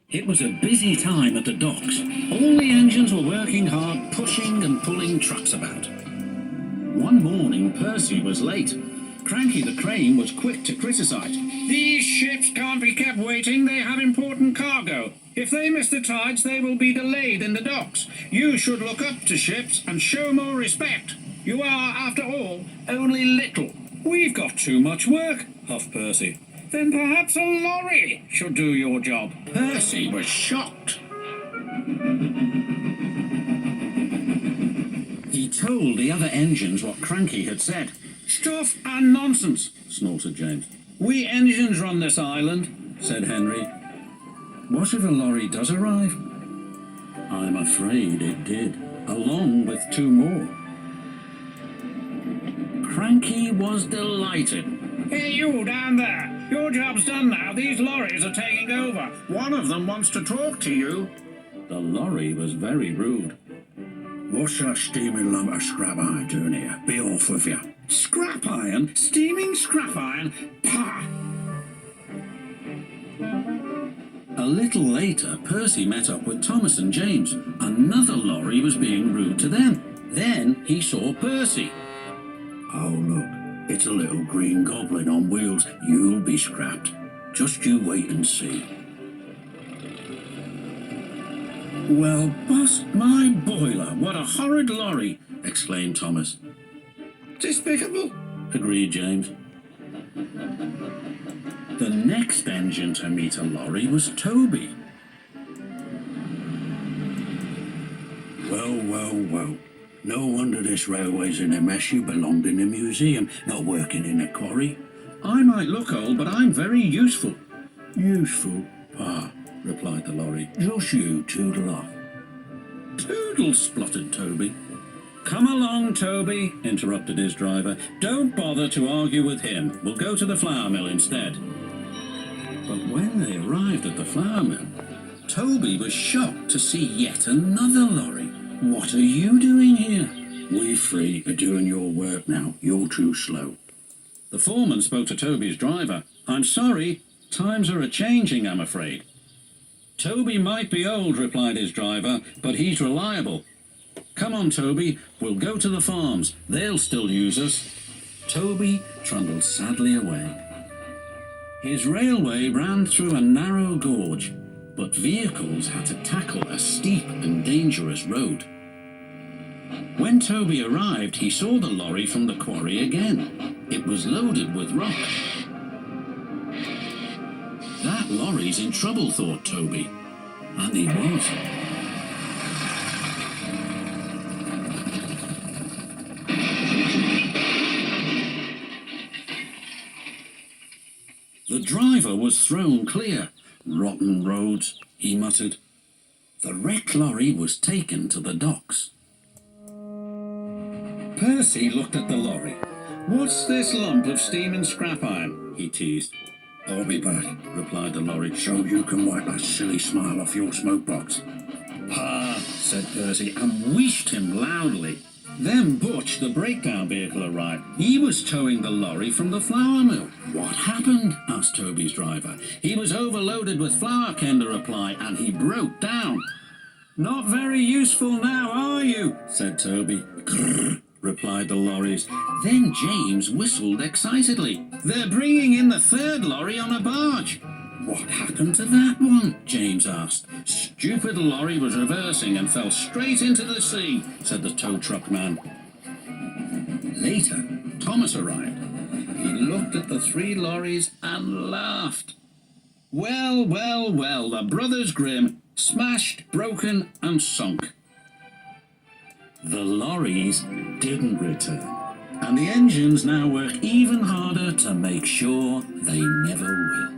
It was a busy time at the docks. All the engines were working hard, pushing and pulling trucks about. One morning, Percy was late. Cranky the crane was quick to criticise. These ships can't be kept waiting. They have important cargo. If they miss the tides, they will be delayed in the docks. You should look up to ships and show more respect. You are, after all, only little. We've got too much work, huffed Percy. Then perhaps a lorry should do your job. Percy was shocked. He told the other engines what Cranky had said. Stuff and nonsense, snorted James. We engines run this island, said Henry. What if a lorry does arrive? I'm afraid it did, along with two more. Cranky was delighted. Hey, you down there! Your job's done now. These lorries are taking over. One of them wants to talk to you. The lorry was very rude. What's that steaming lump of scrap iron doing here? Be off with you. Scrap iron? Steaming scrap iron? Pah! A little later, Percy met up with Thomas and James. Another lorry was being rude to them. Then he saw Percy. Oh, look. It's a little green goblin on wheels. You'll be scrapped. Just you wait and see. Well, bust my boiler. What a horrid lorry, exclaimed Thomas. Despicable, agreed James. The next engine to meet a lorry was Toby. Well. No wonder this railway's in a mess. You belonged in a museum, not working in a quarry. I might look old, but I'm very useful. Useful? Ah, replied the lorry. Just you toodle off. Toodle, spluttered Toby. Come along, Toby, interrupted his driver. Don't bother to argue with him. We'll go to the flour mill instead. But when they arrived at the flour mill, Toby was shocked to see yet another lorry. What are you doing here? We three are doing your work now. You're too slow. The foreman spoke to Toby's driver. I'm sorry, times are a-changing, I'm afraid. Toby might be old, replied his driver, but he's reliable. Come on, Toby, we'll go to the farms. They'll still use us. Toby trundled sadly away. His railway ran through a narrow gorge, but vehicles had to tackle a steep and dangerous road. When Toby arrived, he saw the lorry from the quarry again. It was loaded with rock. That lorry's in trouble, thought Toby. And he was. The driver was thrown clear. Rotten roads, he muttered. The wrecked lorry was taken to the docks. Percy looked at the lorry. What's this lump of steaming scrap iron? He teased. I'll be back, replied the lorry, so you can wipe that silly smile off your smoke box. Pa, said Percy, and wished him loudly. Then Butch, the breakdown vehicle, arrived. He was towing the lorry from the flour mill. What happened? Asked Toby's driver. He was overloaded with flour, came the reply, and he broke down. Not very useful now, are you? Said Toby. Grrr, replied the lorries. Then James whistled excitedly. They're bringing in the third lorry on a barge. What happened to that one? James asked. Stupid lorry was reversing and fell straight into the sea, said the tow truck man. Later, Thomas arrived. He looked at the three lorries and laughed. Well, the brothers Grimm, smashed, broken and sunk. The lorries didn't return, and the engines now work even harder to make sure they never will.